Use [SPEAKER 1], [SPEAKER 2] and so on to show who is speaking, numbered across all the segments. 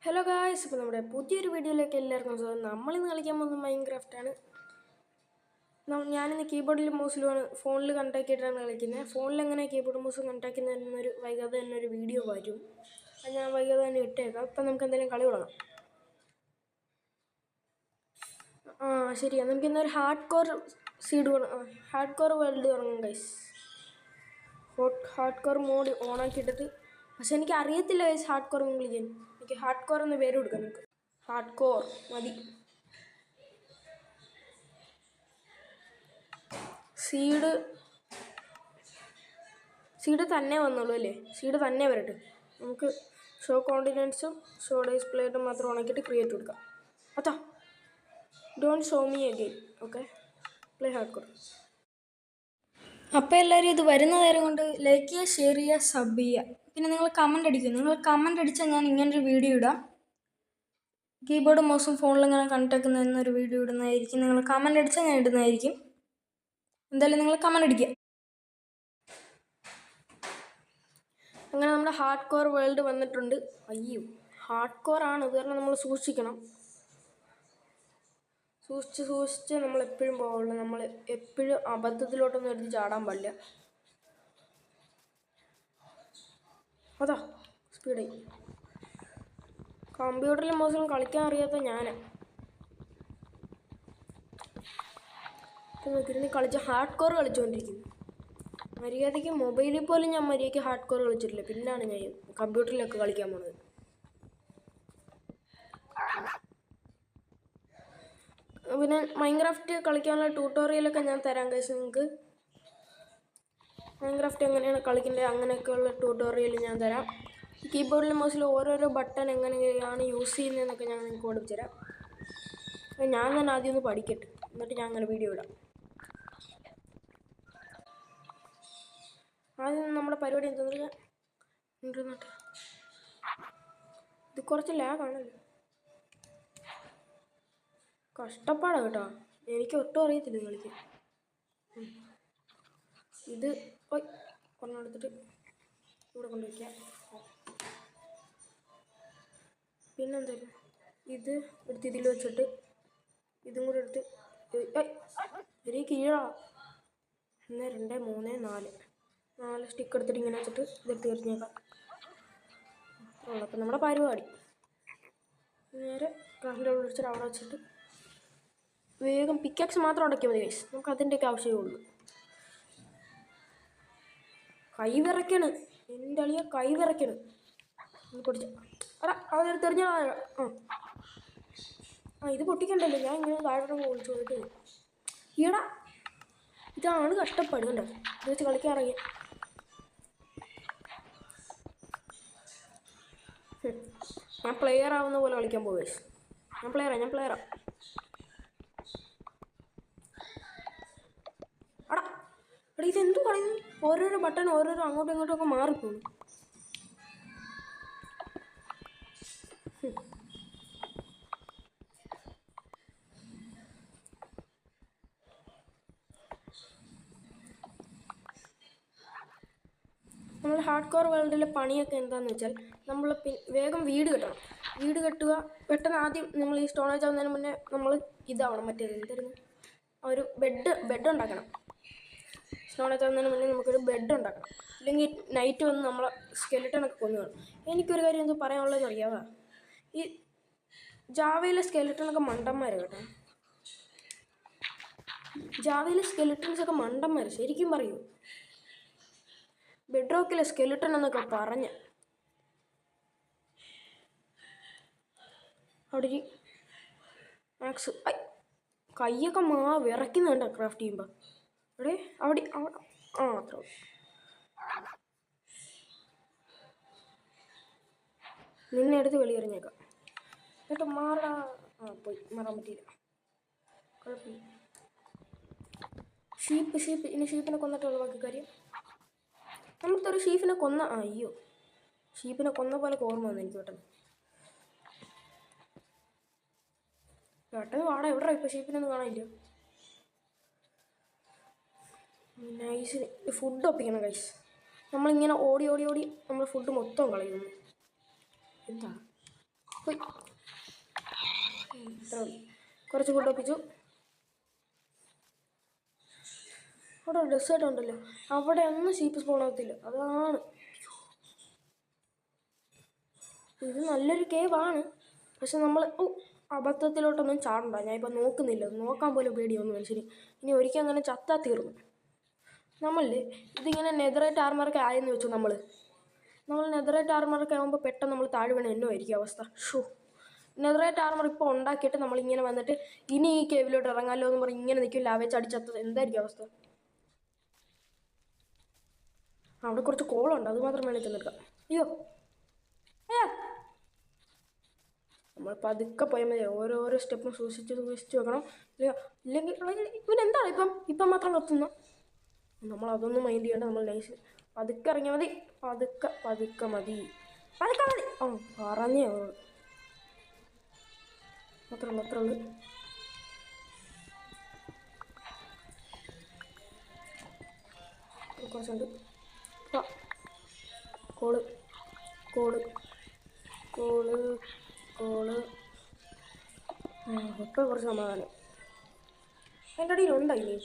[SPEAKER 1] Hello guys, ഇപ്പോൾ നമ്മുടെ പുതിയൊരു വീഡിയോയിലേക്ക് എല്ലാവർക്കും സ്വാഗതം. നമ്മളിന്ന് കളിക്കാൻ പോകുന്നത് മൈൻക്രാഫ്റ്റാണ്. ഞാനിന്ന് കീബോർഡിലും മൗസിലുമാണ് ഫോണിൽ കണക്റ്റാക്കിയിട്ടാണ് കളിക്കുന്നത്. ഫോണിൽ എങ്ങനെ കീബോർഡ് മൗസ് കണക്റ്റാക്കുന്നതെന്നൊരു വൈകാതെ തന്നെ ഒരു വീഡിയോ വരും. അത് ഞാൻ വൈകാതെ തന്നെ ഇട്ടേക്കാം. ഇപ്പം നമുക്ക് എന്തെങ്കിലും കളി തുടങ്ങാം. ശരിയാണ്, നമുക്കിന്നൊരു ഹാർഡ് കോർ വേൾഡ് തുടങ്ങും ഗൈസ്. ഹാർഡ് കോർ മോഡ് ഓണാക്കിയിട്ടിട്ട്, പക്ഷെ എനിക്ക് അറിയത്തില്ല ഗൈസ് ഹാർഡ് കോർ കളിക്കാൻ. എനിക്ക് ഹാർഡ് കോർ എന്ന് പേര് കൊടുക്കാം. നമുക്ക് ഹാർഡ് കോർ മതി. സീഡ് തന്നെ വന്നുള്ളൂ അല്ലേ? സീഡ് തന്നെ വരട്ടെ. നമുക്ക് ഷോ കോണ്ടിനൻസും ഷോ ഡിസ്പ്ലേറ്റും മാത്രം ഉണക്കിയിട്ട് ക്രിയേറ്റ് കൊടുക്കാം. അതാ don't show me again. Okay, play hard core. അപ്പോൾ എല്ലാവരും ഇത് വരുന്ന നേരം കൊണ്ട് ലൈക്ക് ചെയ്യുക, ഷെയർ ചെയ്യുക, സബ് ചെയ്യുക. പിന്നെ നിങ്ങൾ കമൻ്റ് അടിക്കുക. നിങ്ങൾ കമൻ്റ് അടിച്ചാൽ ഞാൻ ഇങ്ങനൊരു വീഡിയോ ഇടാം. കീബോർഡും മൗസും ഫോണിൽ ഇങ്ങനെ കണക്ട് ആക്കുന്നതെന്നൊരു വീഡിയോ ഇടുന്നതായിരിക്കും. നിങ്ങൾ കമൻ്റ് അടിച്ചാൽ ഞാൻ ഇടുന്നതായിരിക്കും. എന്തായാലും നിങ്ങൾ കമൻ്റ് അടിക്കുക. അങ്ങനെ നമ്മുടെ ഹാർഡ് കോർ വേൾഡ് വന്നിട്ടുണ്ട്. അയ്യോ, ഹാർഡ് കോർ ആണ്, അത് കാരണം നമ്മൾ സൂക്ഷിക്കണം. സൂക്ഷിച്ച് നമ്മൾ എപ്പോഴും പോവുള്ളൂ. നമ്മൾ എപ്പോഴും അബദ്ധത്തിലോട്ടൊന്നും എടുത്ത് ചാടാൻ പാടില്ല. അതാ സ്പീഡായി. കമ്പ്യൂട്ടറിലും മൗസിലും കളിക്കാൻ അറിയാത്ത ഞാൻ ഇരുന്ന് കളിച്ച് ഹാർഡ് കോർ കളിച്ചുകൊണ്ടിരിക്കുന്നു. മര്യാദയ്ക്ക് മൊബൈലിൽ പോലും ഞാൻ മര്യാദയ്ക്ക് ഹാർഡ് കോർ കളിച്ചിട്ടില്ല. പിന്നാണ് ഞാൻ കമ്പ്യൂട്ടറിലൊക്കെ കളിക്കാൻ പോണത്. പിന്നെ മൈൻക്രാഫ്റ്റ് കളിക്കാനുള്ള ട്യൂട്ടോറിയലൊക്കെ ഞാൻ തരാം കഴിച്ച്. നിങ്ങൾക്ക് മൈൻക്രാഫ്റ്റ് എങ്ങനെയാണ് കളിക്കേണ്ടത് അങ്ങനെയൊക്കെയുള്ള ട്യൂട്ടോറിയൽ ഞാൻ തരാം. കീബോർഡിലും മൗസിലും ഓരോരോ ബട്ടൺ എങ്ങനെയാണ് യൂസ് ചെയ്യുന്നതെന്നൊക്കെ ഞാൻ നിങ്ങൾക്ക് പഠിപ്പിച്ചു തരാം. ഞാൻ തന്നെ ആദ്യം ഒന്ന് പഠിക്കട്ടെ, എന്നിട്ട് ഞാൻ അങ്ങനെ വീഡിയോ ഇടാം. ആദ്യം നമ്മുടെ പരിപാടി എന്താണെന്ന് ഇത് കുറച്ച് ലാഗാണല്ലോ, കഷ്ടപ്പാടാണ് കേട്ടോ. എനിക്ക് ഒട്ടും അറിയത്തില്ല കളിക്കാൻ. ഇത് കൊണ്ടെടുത്തിട്ട് ഇവിടെ കൊണ്ടുവയ്ക്കാം. പിന്നെന്തായാലും ഇത് എടുത്ത് ഇതിൽ വെച്ചിട്ട് ഇതും കൂടെ എടുത്ത് ഒരു കീഴാ 1 2 3 4 സ്റ്റിക്ക് എടുത്തിട്ട് ഇങ്ങനെ വെച്ചിട്ട് ഇതെടുത്ത് എറിഞ്ഞേക്കാം. അപ്പം നമ്മുടെ പരിപാടി നേരെ ക്ലാസ്സിൻ്റെ ഉള്ളിൽ വെച്ചിട്ട് അവിടെ വെച്ചിട്ട് വേഗം പിക്കാക്സ് മാത്രം ഉടക്കിയാൽ മതി ഗൈസ്. നമുക്ക് അതിൻ്റെയൊക്കെ ആവശ്യമേ ഉള്ളൂ. കൈ വിറയ്ക്കണ്, എൻ്റെ അളിയ കൈ വിറയ്ക്കണ്. പൊടിച്ച അടാ അതെടുത്ത് എറിഞ്ഞാ. ഇത് പൊട്ടിക്കണ്ടല്ലോ, ഞാൻ ഇങ്ങനെ താഴോട്ട് ഒളിച്ചു പോയിട്ട്. ഈടാ ഇതാണ് കഷ്ടപ്പാട് കണ്ടോ. ഇത് വെച്ച് കളിക്കാറിയ ഞാൻ പ്ലെയർ ആവുന്ന പോലെ കളിക്കാൻ പോവേ. ഞാൻ പ്ലെയറാ. അടാ എടാ ഇതെന്തു പറയുന്നു? ഓരോരോ ബട്ടൺ ഓരോരോ അങ്ങോട്ടും ഇങ്ങോട്ടും ഒക്കെ മാറിപ്പോകും. നമ്മൾ ഹാർഡ് കോർ വേൾഡിലെ പണിയൊക്കെ എന്താണെന്ന് വെച്ചാൽ നമ്മൾ വേഗം വീട് കെട്ടുക. പെട്ടെന്ന് ആദ്യം നമ്മൾ ഈ സ്റ്റോണേജ് ആവുന്നതിന് മുന്നേ നമ്മൾ ഇതാവണം, മറ്റേത് എന്തായിരുന്നു, ഒരു ബെഡ് ഉണ്ടാക്കണം. സ്റ്റോണേജ് ആവുന്നതിന് മുന്നേ നമുക്കൊരു ബെഡ് ഉണ്ടാക്കണം. ഇല്ലെങ്കിൽ നൈറ്റ് വന്ന് നമ്മളെ സ്കെലിട്ടനൊക്കെ കൊന്നു കാണും. എനിക്കൊരു കാര്യം എന്ത് പറയാനുള്ളതെന്ന് അറിയാവാ, ഈ ജാവയിലെ സ്കെലിട്ടനൊക്കെ മണ്ടന്മാരാണ് കേട്ടോ. ജാവയിലെ സ്കെലിട്ടൻസൊക്കെ മണ്ടന്മാർ ശരിക്കും പറയൂ. ബെഡ്റോക്കിലെ സ്കെലിട്ടൺ എന്നൊക്കെ പറഞ്ഞ അവിടെ മാക്സ് കയ്യൊക്കെ വിറയ്ക്കുന്നുണ്ടോ ക്രാഫ്റ്റ് ചെയ്യുമ്പോൾ. അവിടെ അത്ര നിന്നെ എടുത്ത് വെളിയെറിഞ്ഞേക്കാം. എന്നിട്ട് മാറാ. പോയി മാറാൻ പറ്റിയില്ല, കുഴപ്പമില്ല. ഷീപ്പ് ഇനി ഷീപ്പിനെ കൊന്നിട്ടുള്ള ബാക്കി കാര്യം. നമുക്കൊരു ഷീപ്പിനെ അയ്യോ ഷീപ്പിനെ കൊന്ന പോലെ ഓർമ്മ വന്നു എനിക്ക് പെട്ടെന്ന് വാടാ. എവിടെ ഇപ്പോൾ ഷീപ്പിനൊന്നും കാണാനില്ല. നൈസ് ഫുഡ് ഒപ്പിക്കണം ഗൈസ്. നമ്മളിങ്ങനെ ഓടി നമ്മൾ ഫുഡ് മൊത്തം കളയുന്നു. എന്താ പോയി അത്രേ ഉള്ളൂ. കുറച്ച് ഫുഡ് ഒപ്പിച്ചു. അവിടെ ഡെസേർട്ട് ഉണ്ടല്ലോ, അവിടെ ഒന്നും ഷീപ്പ് സ്പോൺ ആകത്തില്ല. അതാണ് ഇത് നല്ലൊരു കേവാണ്. പക്ഷെ നമ്മൾ അബദ്ധത്തിലോട്ടൊന്നും ചാടണ്ട. ഞാൻ ഇപ്പം നോക്കുന്നില്ല, നോക്കാൻ പോലും പേടിയൊന്നും മനുഷ്യന്. ഇനി ഒരിക്കൽ അങ്ങനെ ചത്താ തീർന്നു. നമ്മളല്ലേ ഇതിങ്ങനെ നെതറേറ്റ് ആർമറൊക്കെ ആയെന്ന് വെച്ചു. നമ്മൾ നെതറേറ്റ് ആർമറൊക്കെ ആകുമ്പോൾ പെട്ടെന്ന് നമ്മൾ താഴെ വീണ് എന്നോ ആയിരിക്കും അവസ്ഥ. നെതറേറ്റ് ആർമർ ഇപ്പോൾ ഉണ്ടാക്കിയിട്ട് നമ്മളിങ്ങനെ വന്നിട്ട് ഇനി ഈ കേവിലോട്ട് ഇറങ്ങാമല്ലോ എന്ന് പറഞ്ഞ് ഇങ്ങനെ നിൽക്കും. ലാവേ ചടിച്ചത്തത് എന്തായിരിക്കും അവസ്ഥ? അവിടെ കുറച്ച് കോളുണ്ട്, അത് മാത്രം വേണമെങ്കിൽ തിന്നെടുക്കാം. അയ്യോ നമ്മൾ പതുക്കെ പോയാൽ മതി. ഓരോരോ സ്റ്റെപ്പും സൂക്ഷിച്ച് വെക്കണം. ഇല്ലെങ്കിൽ ഇവനെന്താണ് ഇപ്പം മാത്രം കത്തുന്നു? നമ്മൾ അതൊന്നും മൈൻഡ് ചെയ്യേണ്ട. നമ്മൾ നൈസ് പതുക്കെ ഇറങ്ങിയാൽ മതി. പതുക്കെ മതി. പറഞ്ഞേ അത്ര ഉള്ളു. കുറച്ചുണ്ട്. കോള് ഇപ്പം കുറച്ച് സമാധാനം. എൻ്റെ അടിയിലുണ്ടായില്ലേ?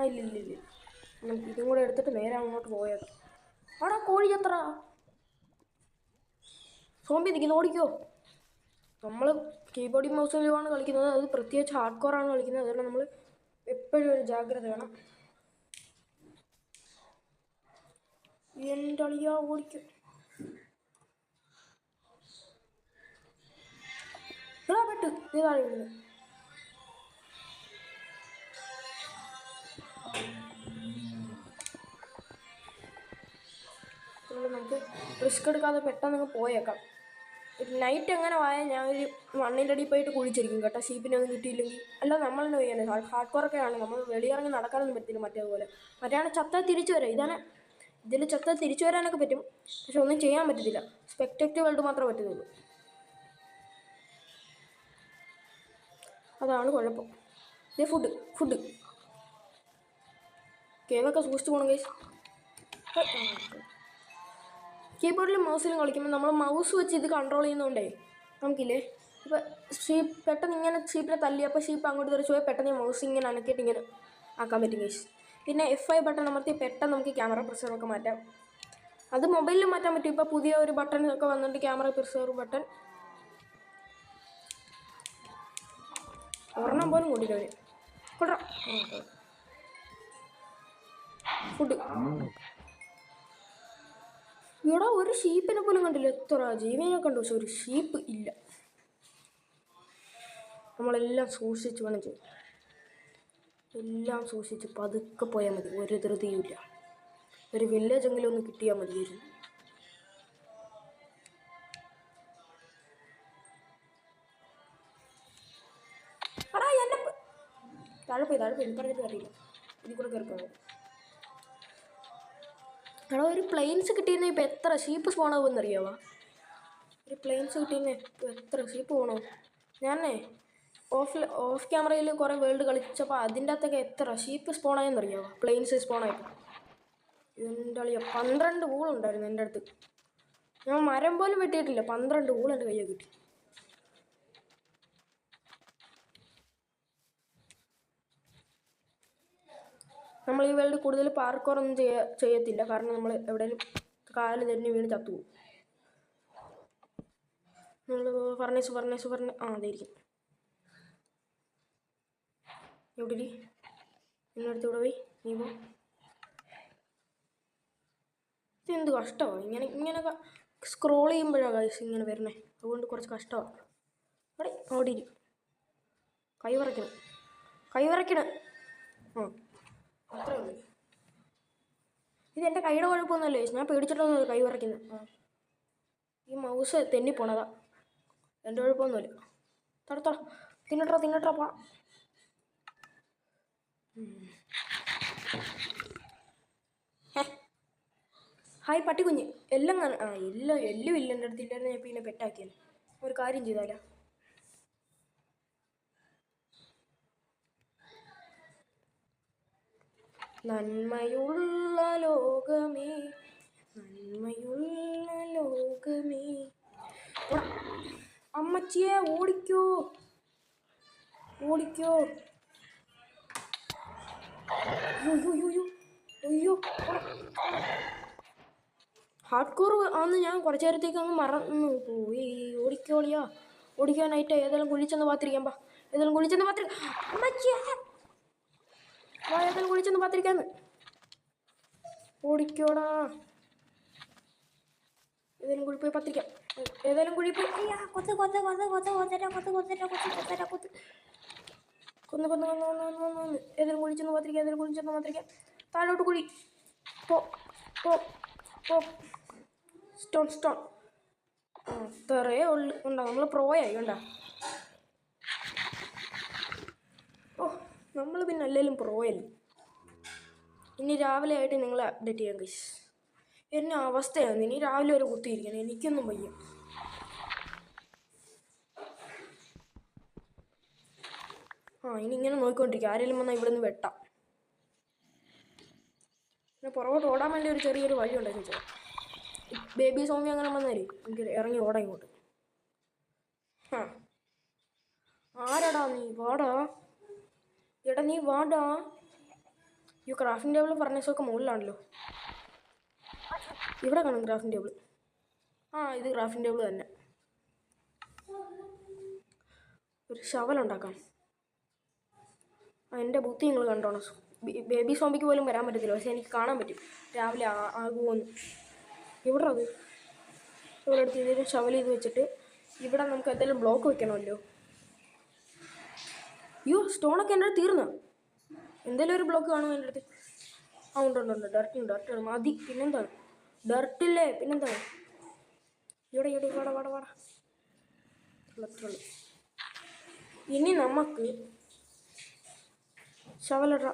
[SPEAKER 1] ഇല്ല. നമുക്ക് ഇതും കൂടെ എടുത്തിട്ട് നേരെ അങ്ങോട്ട് പോയത്. അവിടെ കോഴി എത്ര സോംബി നിൽക്കുന്നു, ഓടിക്കോ. നമ്മൾ കീബോർഡ് മൗസിലുമാണ് കളിക്കുന്നത്. അത് പ്രത്യേകിച്ച് ഹാർഡ് കോറാണ് കളിക്കുന്നത്. അതുകൊണ്ട് നമ്മൾ എപ്പോഴും ഒരു ജാഗ്രത വേണം. എൻ്റെ അളിയാ ഓടിക്കും. പെട്ട് ഇതാണ് വീഴുന്നത്. നമുക്ക് റിസ്ക് എടുക്കാതെ പെട്ടെന്ന് പോയേക്കാം. നൈറ്റ് എങ്ങനെ പോയാൽ ഞാൻ ഒരു മണ്ണിൻ്റെ അടിയിൽ പോയിട്ട് കുഴിച്ചിരിക്കും കേട്ടോ, ഷീപ്പിനെ ഒന്നും കിട്ടിയില്ലെങ്കിൽ. അല്ല നമ്മൾ തന്നെ ചെയ്യാൻ ഹാർഡ് കോറൊക്കെ ആണ്. നമ്മൾ വെളിയിറങ്ങി നടക്കാനൊന്നും പറ്റില്ല മറ്റേതുപോലെ. മറ്റേ ചത്താൽ തിരിച്ചു വരാം. ഇതിൽ ചത്താൽ തിരിച്ചു വരാനൊക്കെ പറ്റും, പക്ഷെ ഒന്നും ചെയ്യാൻ പറ്റത്തില്ല. സ്പെക്ടേറ്റർ വേൾഡ് മാത്രമേ പറ്റുന്നുള്ളൂ. അതാണ് കുഴപ്പം. ഇതേ ഫുഡ് കേവൊക്കെ സൂക്ഷിച്ചു പോകണം ഗൈസ്. കീബോർഡിലും മൗസിലും കളിക്കുമ്പോൾ നമ്മൾ മൗസ് വെച്ച് ഇത് കൺട്രോൾ ചെയ്യുന്നതുകൊണ്ടേ നമുക്കില്ലേ ഇപ്പോൾ ഷീപ്പ് പെട്ടെന്ന് ഇങ്ങനെ ഷീപ്പിനെ തല്ലി, അപ്പോൾ ഷീപ്പ് അങ്ങോട്ട് തെറിച്ച് പോയി പെട്ടെന്ന് മൗസ് ഇങ്ങനെ അനക്കിയിട്ട് ഇങ്ങനെ ആക്കാൻ പറ്റും ഗൈസ്. പിന്നെ F5 ബട്ടൺ അമർത്തി പെട്ടെന്ന് നമുക്ക് ക്യാമറ പ്രിസർവൊക്കെ മാറ്റാം. അത് മൊബൈലിൽ മാറ്റാൻ പറ്റും. ഇപ്പോൾ പുതിയ ഒരു ബട്ടൺ ഒക്കെ വന്നിട്ട് ക്യാമറ പ്രിസർവ് ബട്ടൺ. ഒരെണ്ണം പോലും കൂടിയില്ല അവർ. കൊള്ളാം. ഫുഡ് ഇവിടെ ഒരു ഷീപ്പിനെ പോലും കണ്ടില്ല. എത്ര ജീവനെ കണ്ടു, പക്ഷെ ഒരു ഷീപ്പ് ഇല്ല. നമ്മളെല്ലാം സൂക്ഷിച്ച് വേണം ചെയ്യും. എല്ലാം സൂക്ഷിച്ച് പതുക്കെ പോയാൽ മതി. ഒരു ധൃതിയുമില്ല. ഒരു വില്ലേജെങ്കിലും ഒന്ന് കിട്ടിയാൽ മതിയായിരുന്നു. എന്നെ താഴെ പോയി പറഞ്ഞിട്ട് അറിയില്ല. ഇതിൽ കൂടെ കയറിപ്പോകും. ഒരു പ്ലെയിൻസ് കിട്ടിയിരുന്ന ഇപ്പോൾ എത്ര ഷീപ്പ് സ്പോണാവുമെന്ന് അറിയാമോ? ഒരു പ്ലെയിൻസ് കിട്ടിയിരുന്ന ഇപ്പോൾ എത്ര ഷീപ്പ് പോകണോ? ഞാനേ ഓഫ് ക്യാമറയിൽ കുറേ വേൾഡ് കളിച്ചപ്പോൾ അതിൻ്റെ അകത്തൊക്കെ എത്ര ഷീപ്പ് സ്പോണായെന്ന് അറിയാമോ? പ്ലെയിൻസ് സ്പോണായപ്പോൾ എൻ്റെ അളിയ 12 ഊളുണ്ടായിരുന്നു എൻ്റെ അടുത്ത്. ഞാൻ മരം പോലും വെട്ടിയിട്ടില്ല, 12 ഊൾ എൻ്റെ കയ്യിൽ കിട്ടി. നമ്മൾ ഈ വേൾഡ് കൂടുതൽ പാർക്കോറൊന്നും ചെയ്യത്തില്ല, കാരണം നമ്മൾ എവിടെയെങ്കിലും കാല് തന്നെ വീണ് ചത്തുപോകും. നമ്മൾ ഫർണേസ് അതായിരിക്കും. എവിടെ നിന്നടുത്ത് ഇവിടെ പോയി നീ പോ. ഇതെന്ത് കഷ്ടമാണ് ഇങ്ങനെയൊക്കെ സ്ക്രോൾ ചെയ്യുമ്പോഴാണ് ഗൈസ് ഇങ്ങനെ വരണേ. അതുകൊണ്ട് കുറച്ച് കഷ്ടമാണ്. അവിടെ ഇരിക്കും. കൈ വിറയ്ക്കണം. അത്രേ ഉള്ളൂ. ഇതെൻ്റെ കൈയുടെ കുഴപ്പമൊന്നുമല്ലേ, ഞാൻ പേടിച്ചിട്ടൊന്നുമില്ല കൈ വിറയ്ക്കുന്നത്. ഈ മൗസ് തെന്നിപ്പോണതാ, എൻ്റെ കുഴപ്പമൊന്നുമില്ല. തിന്നട്രാ പോ. ഹായ് പട്ടിക്കുഞ്ഞ്. എല്ലാം എല്ലും ഇല്ല എൻ്റെ അടുത്ത്. ഇല്ലായിരുന്നു ഞാൻ പിന്നെ പെറ്റാക്കിയത്. ഒരു കാര്യം ചെയ്താലോ, നന്മയുള്ള ലോകമേ അമ്മ അമ്മച്ചിയെ ഓടിക്കോ ഓടിക്കോ. അയ്യോ ഹാർഡ് കോർ ആന്ന് ഞാൻ കുറച്ചു നേരത്തേക്ക് അങ്ങ് മറന്നു പോയി. ഓടിക്കോളിയാ ഓടിക്കാനായിട്ട് ഏതെങ്കിലും കുഴിച്ചെന്ന് പാത്തിരിക്കാൻ പാ. ഏതെങ്കിലും കുഴിച്ചെന്ന് അമ്മച്ചിയെ ഏതെങ്കിലും കുഴിച്ചെന്ന് പാത്തിരിക്കാന്ന്. ഓടിക്കോടാ. ഏതെങ്കിലും കുഴി പോയി പത്തിരിക്കാം. ഏതെങ്കിലും കുഴി പോയി കൊത്ത് ഏതെങ്കിലും കുഴിച്ചെന്ന് പാത്തിരിക്കാം. ഏതെങ്കിലും കുഴിച്ചെന്ന് പാത്തിരിക്കാം. താഴോട്ട് കുഴി. പോ പോ പോ. സ്റ്റോൺ അത്രയേ ഉള്ളു. ഉണ്ടോ നമ്മൾ പ്രോയായി കണ്ട. ഓ നമ്മൾ പിന്നെ അല്ലെങ്കിലും പ്രോയല്ലേ. ഇനി രാവിലെ ആയിട്ട് നിങ്ങളെ അപ്ഡേറ്റ് ചെയ്യാം ഗൈസ്. എന്നെ അവസ്ഥയാണ്. ഇനി രാവിലെ വരെ കുത്തിയിരിക്കണം. എനിക്കൊന്നും വയ്യ. ഇനി ഇങ്ങനെ നോക്കിക്കൊണ്ടിരിക്കുക. ആരെങ്കിലും വന്നാൽ ഇവിടെ നിന്ന് വെട്ടാം. പിന്നെ പുറകോട്ട് ഓടാൻ വേണ്ടി ഒരു ചെറിയൊരു വഴി ഉണ്ടാക്കി വെച്ചോ. ബേബി സോമി അങ്ങനെ വന്നാലേ എനിക്ക് ഇറങ്ങി ഓടാം ഇങ്ങോട്ട്. ആരാടാ നീ? വാടാ എടാ നീ വാടാ. ഈ ക്രാഫ്റ്റിംഗ് ടേബിൾ ഫർണേഴ്സൊക്കെ മുകളിലാണല്ലോ. ഇവിടെ കാണും ക്രാഫ്റ്റിംഗ് ടേബിൾ. ഇത് ക്രാഫ്റ്റിംഗ് ടേബിൾ തന്നെ. ഒരു ശവലുണ്ടാക്കാം. എൻ്റെ ബുദ്ധി നിങ്ങൾ കണ്ടോണം. ബേബി സോംബിക്ക് പോലും വരാൻ പറ്റത്തില്ല. പക്ഷെ എനിക്ക് കാണാൻ പറ്റും രാവിലെ ആകുമോന്ന്. ഇവിടെ അത് ഇവിടെ അടുത്ത് ഇതിൽ ശവൽ ചെയ്ത് വെച്ചിട്ട് ഇവിടെ നമുക്ക് എന്തെങ്കിലും ബ്ലോക്ക് വെക്കണമല്ലോ. സ്റ്റോണൊക്കെ എൻ്റെ അടുത്ത് തീർന്നു. എന്തെങ്കിലും ഒരു ബ്ലോക്ക് കാണുമോ എൻ്റെ അടുത്ത്? ഉണ്ട്. ഡർട്ടുണ്ട് മതി. പിന്നെന്താണ് ഡർട്ടില്ലേ? പിന്നെന്താണ്? ഇവിടെ വാട. ഇനി നമുക്ക് ശവലിട.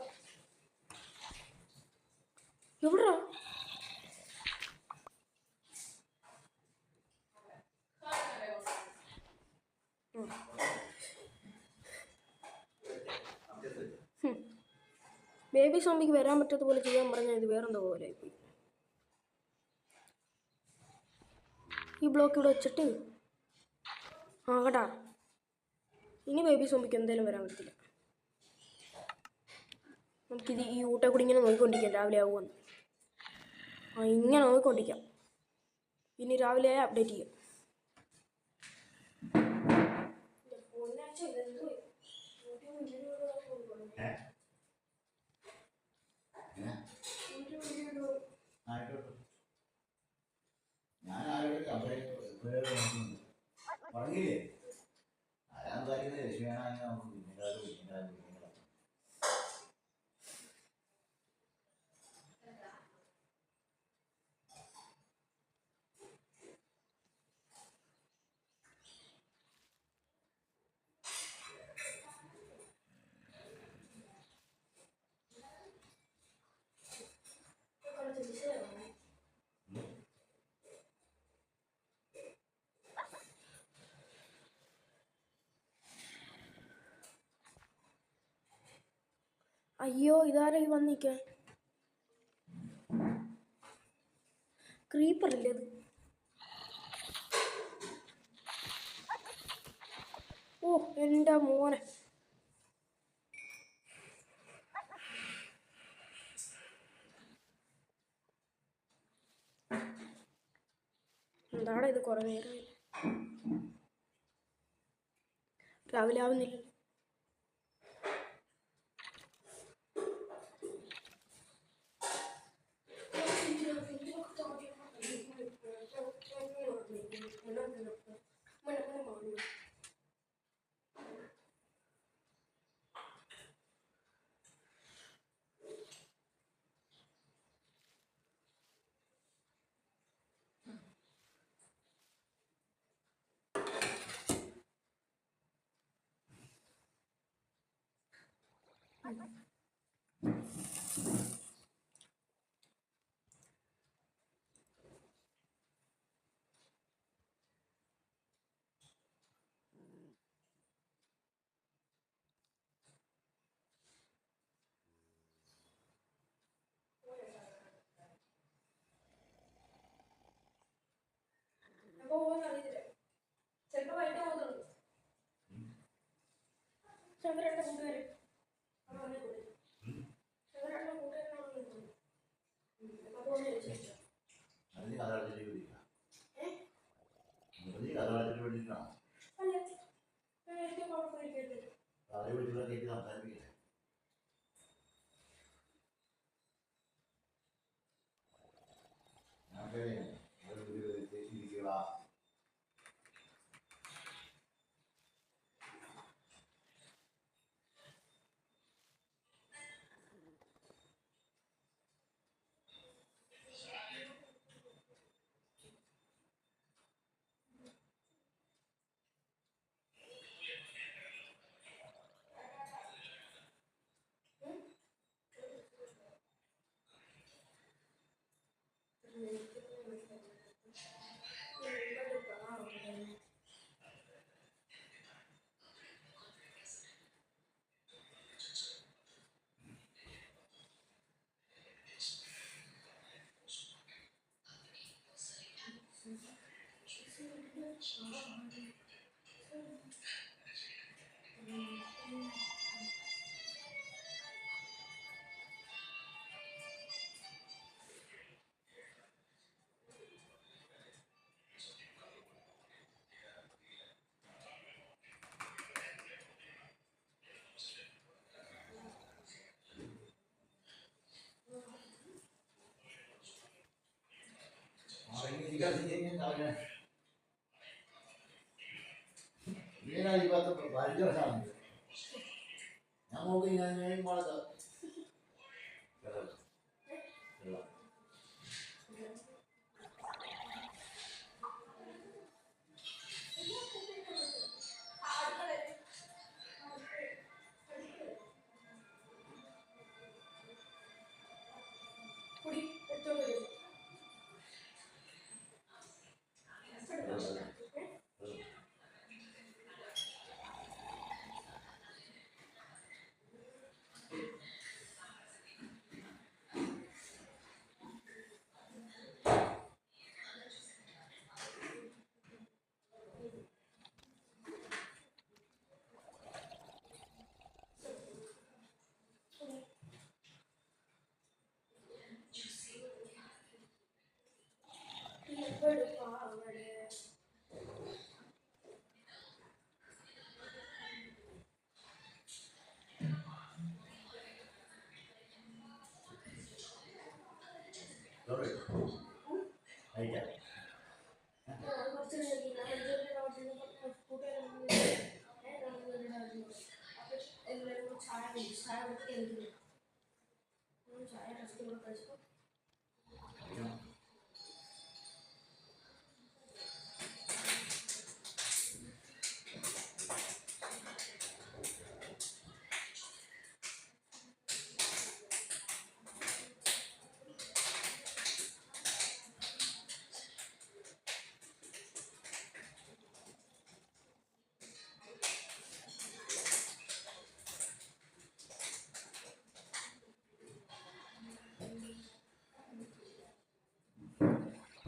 [SPEAKER 1] എവിടാ? ബേബി സോംബിക്ക് വരാൻ പറ്റാത്ത പോലെ ചെയ്യാൻ പറഞ്ഞാൽ ഇത് വേറെന്തോ പോലെ ആയിപ്പോയി. ഈ ബ്ലോക്ക് ഇവിടെ വെച്ചിട്ട് കേട്ടാ. ഇനി ബേബി സോംബിക്ക് എന്തായാലും വരാൻ പറ്റില്ല. നമുക്കിത് ഈ ഊട്ടെ കൂടി ഇങ്ങനെ നോക്കിക്കൊണ്ടിരിക്കാം രാവിലെ ആവുമെന്ന്. ഇങ്ങനെ നോക്കിക്കൊണ്ടിരിക്കാം. ഇനി രാവിലെ അപ്ഡേറ്റ് ചെയ്യാം. അയ്യോ ഇതാരായി വന്നിക്കാൻ? ക്രീപ്പറല്ലേ അത്? എൻ്റെ മോനെ. എന്താണ് ഇത്? കുറേ നേരമായി രാവിലെ ആവുന്നില്ല. ചിലപ്പോൾ വൈകിട്ട് പോകുന്നുള്ളൂ.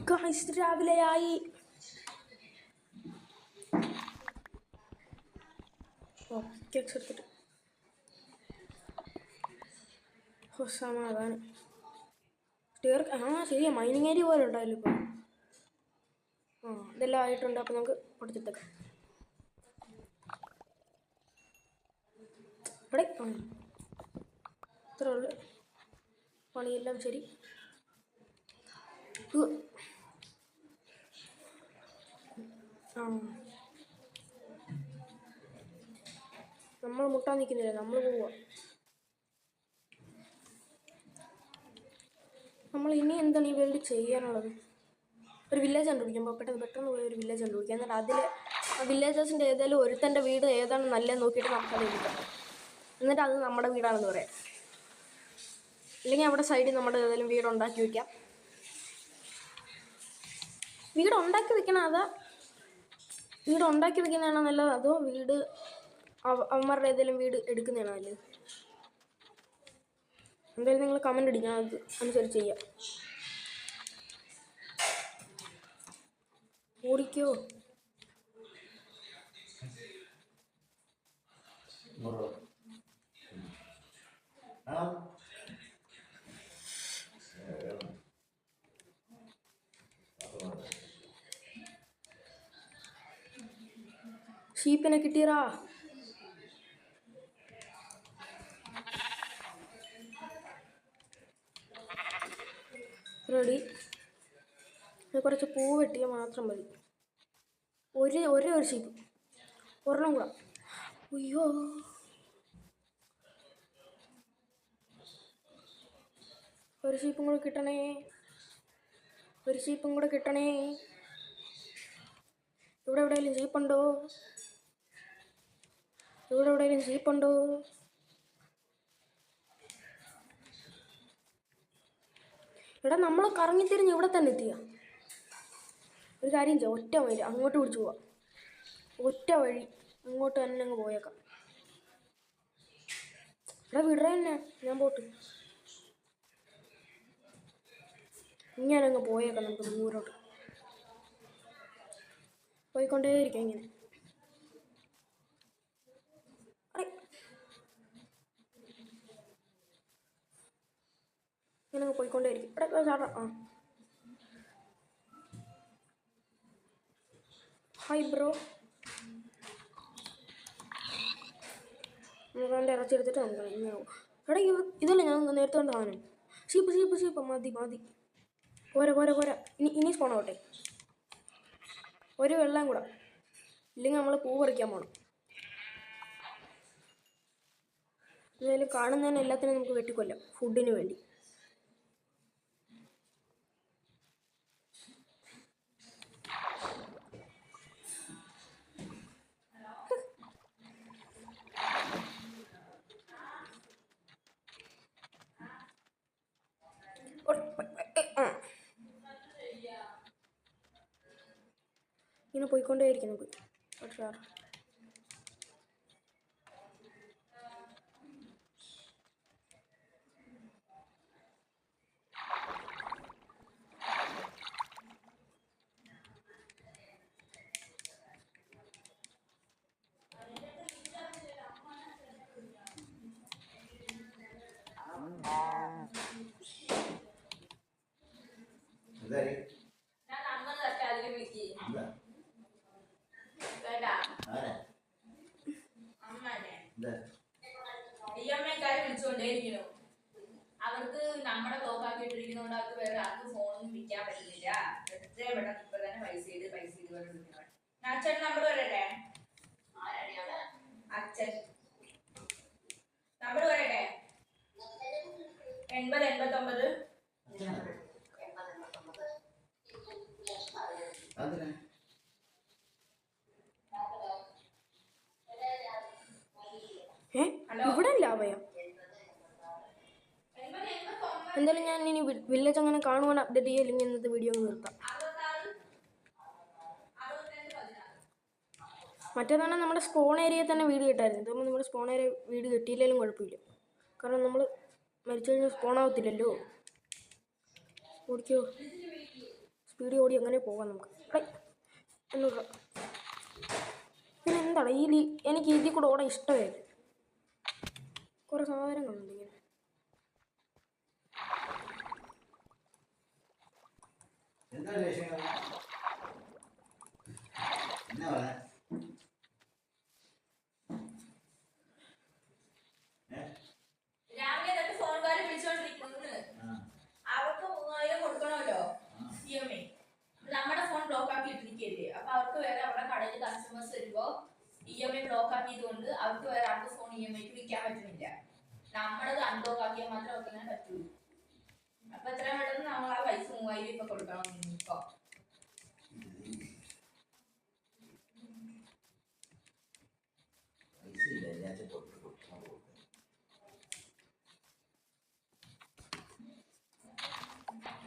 [SPEAKER 1] ഗായ്സ് രാവിലെയായി. കേക്ക്സ് എടുത്തിട്ട് സമാധാനം. ശരിയാ, മൈനിങ് ഏരിയ പോലെ ഉണ്ടാവില്ല ഇപ്പോൾ. ഇതെല്ലാം ആയിട്ടുണ്ട്. അപ്പോൾ നമുക്ക് പൊട്ടിച്ചിട്ടേക്കാം. ഇവിടെ ഇത്രേ ഉള്ളു പണിയെല്ലാം. ശരി, നമ്മൾ മുട്ടാൻ നിൽക്കുന്നില്ല, നമ്മൾ പോവുക. നമ്മൾ ഇനി എന്താണ് ഈ വേൾഡ് ചെയ്യാനുള്ളത്? ഒരു വില്ലേജ് കണ്ടുപിടിക്കുമ്പോൾ പെട്ടെന്ന് പോയി ഒരു വില്ലേജ് കണ്ടുപിടിക്കുക. എന്നിട്ട് അതിൽ ആ വില്ലേജേഴ്സിൻ്റെ ഏതെങ്കിലും ഒരുത്തൻ്റെ വീട് ഏതാണ് നല്ലതെന്ന് നോക്കിയിട്ട് നമുക്കത് എടുക്കാം. എന്നിട്ട് അത് നമ്മുടെ വീടാണെന്ന് പറയാം. ഇല്ലെങ്കിൽ അവിടെ സൈഡിൽ നമ്മുടെ ഏതെങ്കിലും വീടുണ്ടാക്കി വയ്ക്കാം. വീടുണ്ടാക്കി വെക്കുന്നതാണോ നല്ലത്, അതോ വീട് അവന്മാരുടെ ഏതെങ്കിലും വീട് എടുക്കുന്നതാണോ നല്ലത്? എന്തായാലും നിങ്ങൾ കമൻ്റ് അടിക്കാം, അത് അനുസരിച്ച് ചെയ്യാം. ഓടിക്കോ. ഷീപ്പിനെ കിട്ടിയറാ. റെഡി. കുറച്ച് പൂ വെട്ടിയാൽ മാത്രം മതി. ഒരേ ഒരു ഷീപ്പ്, ഒരെണ്ണം കൂടെ. അയ്യോ, ഒരു ഷീപ്പും കൂടെ കിട്ടണേ, ഒരു ഷീപ്പും കൂടെ കിട്ടണേ. ഇവിടെ എവിടെയെങ്കിലും ഷീപ്പുണ്ടോ? ഇവിടെ എവിടെയെങ്കിലും ഷീപ്പുണ്ടോ? എടാ, നമ്മൾ കറങ്ങിത്തിരിഞ്ഞ് ഇവിടെ തന്നെ എത്തിയ. ഒരു കാര്യം ചെയ്യാം, ഒറ്റ വഴി അങ്ങോട്ട് പിടിച്ചു പോവാം. ഒറ്റ വഴി അങ്ങോട്ട് തന്നെ അങ്ങ് പോയേക്കാം. എടാ വിടറ തന്നെ, ഞാൻ പോട്ട്. ഇങ്ങനെ അങ്ങ് പോയേക്കാം. നമുക്ക് ദൂരോട്ട് പോയിക്കൊണ്ടേയിരിക്കാം. ഇങ്ങനെ ഇങ്ങനെ പോയിക്കൊണ്ടേയിരിക്കും. ഇവിടെ ചാടാ. Hi bro. നമുക്ക് അതിൻ്റെ ഇറച്ചി എടുത്തിട്ട് നമുക്ക് ഇങ്ങനെ പോകും. എടാ ഇതല്ലേ ഞാൻ നേരത്തെ കൊണ്ട് സാധനം. ഷീപ്പ് മതി. പോരാ. ഇനി സ്പോണാവട്ടെ. ഒരു വെള്ളം കൂടെ, ഇല്ലെങ്കിൽ നമ്മൾ പൂ പറിക്കാൻ പോകണം. എന്തായാലും കാണുന്നതിന് എല്ലാത്തിനും നമുക്ക് വെട്ടിക്കൊല്ലാം, ഫുഡിന് വേണ്ടി. ഇങ്ങനെ പോയിക്കൊണ്ടേയിരിക്കും നമുക്ക്. പക്ഷേ
[SPEAKER 2] വിളിച്ചുകൊണ്ടേയിരിക്കുന്നു. അവർക്ക് നമ്മുടെ ബ്ലോക്കാക്കിയിട്ടിരിക്കുന്നതുകൊണ്ട് അവർക്ക് വേറെ ആർക്ക് ഫോണൊന്നും വിൽക്കാൻ പറ്റുന്നില്ല. എത്രയും പെട്ടെന്ന് ഇപ്പൊ തന്നെ പൈസ ചെയ്ത് വിളിക്കണം. അച്ഛൻ നമ്പർ പറയട്ടെ. അച്ഛൻ നമ്പർ പറയട്ടെ. 8089
[SPEAKER 1] ഇവിടെ അല്ല അഭയം. എന്തായാലും ഞാൻ ഇനി വില്ലേജ് അങ്ങനെ കാണുവാൻ അപ്ഡേറ്റ് ചെയ്യില്ലെങ്കിൽ ഇന്നത്തെ വീഡിയോ നിർത്താം. മറ്റേതാണ് നമ്മുടെ സ്പോൺ ഏരിയയിൽ തന്നെ വീട് കിട്ടായിരുന്നു. ഇതാകുമ്പോൾ നമ്മുടെ സ്പോൺ ഏരിയ വീട് കിട്ടിയില്ലെങ്കിലും കുഴപ്പമില്ല. കാരണം നമ്മൾ മരിച്ചു കഴിഞ്ഞാൽ സ്പോൺ ആവത്തില്ലല്ലോ. ഓടിക്കോ, സ്പീഡിൽ ഓടി അങ്ങനെ പോകാം നമുക്ക്. എന്നൂറ് പിന്നെ എന്താണ് എനിക്ക് ഇതിൽ കൂടെ ഓടാൻ ഇഷ്ടമായിരുന്നു. കുറേ സാധനങ്ങളുണ്ട് ഇങ്ങനെ.
[SPEAKER 2] രാവിലെ തൊട്ട് ഫോൺകാര് വിളിച്ചോണ്ടിരിക്കുന്നു. അവർക്ക് 3000 കൊടുക്കണമല്ലോ EMI. നമ്മുടെ ഫോൺ ബ്ലോക്ക് ആക്കി ഇട്ടിരിക്കല്ലേ. അപ്പൊ അവർക്ക് വേറെ അവിടെ കടയിൽ കസ്റ്റമേഴ്സ് വരുമ്പോ EMI ബ്ലോക്ക് ആക്കിയതുകൊണ്ട് അവർക്ക് വേറെ ആർക്ക് ഫോൺ EMI വിൽക്കാൻ പറ്റുന്നില്ല. നമ്മളത് അൺബ്ലോക്ക് ആക്കിയാൽ മാത്രമേ അവർക്ക് അങ്ങനെ പറ്റുള്ളൂ. അപ്പൊ എത്രയും പെട്ടെന്ന് നമ്മൾ ആ പൈസ 3000 ഇപ്പൊ കൊടുക്കണം. ഇപ്പൊ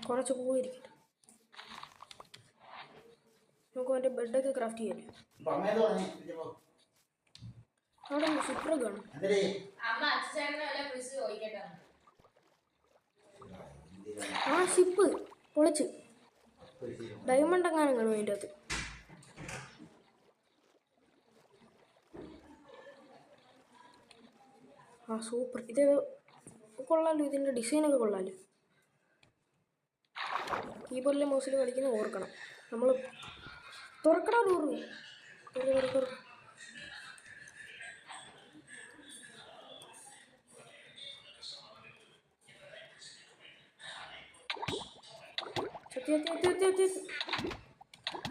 [SPEAKER 1] കുറച്ച് പോയിരിക്കട്ടെ. നമുക്ക് മറ്റേ ബെഡൊക്കെ ക്രാഫ്റ്റ് ചെയ്യല്ലേ. അവിടെ സൂപ്പർ കാണും.
[SPEAKER 2] അമ്മ അച്ഛനെ വല്ല വിളിച്ച് ചോദിക്കട്ടെ.
[SPEAKER 1] ആ ഷിപ്പ് പൊളിച്ച് ഡയമണ്ട് എങ്ങാനും കാണും അതിൻ്റെ അകത്ത്. ആ സൂപ്പർ. ഇത് കൊള്ളാമല്ലോ. ഇതിൻ്റെ ഡിസൈനൊക്കെ കൊള്ളാമല്ലോ. കീബോർഡിലെ മൗസിൽ കളിക്കുന്ന ഓർക്കണം. നമ്മൾ തുറക്കടാ ഡോറ്. എത്തി.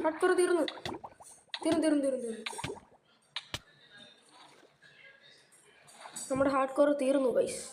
[SPEAKER 1] ഹാർഡ് കോർ തീർന്നു. നമ്മുടെ ഹാർഡ് കോർ തീർന്നു ഗൈസ്.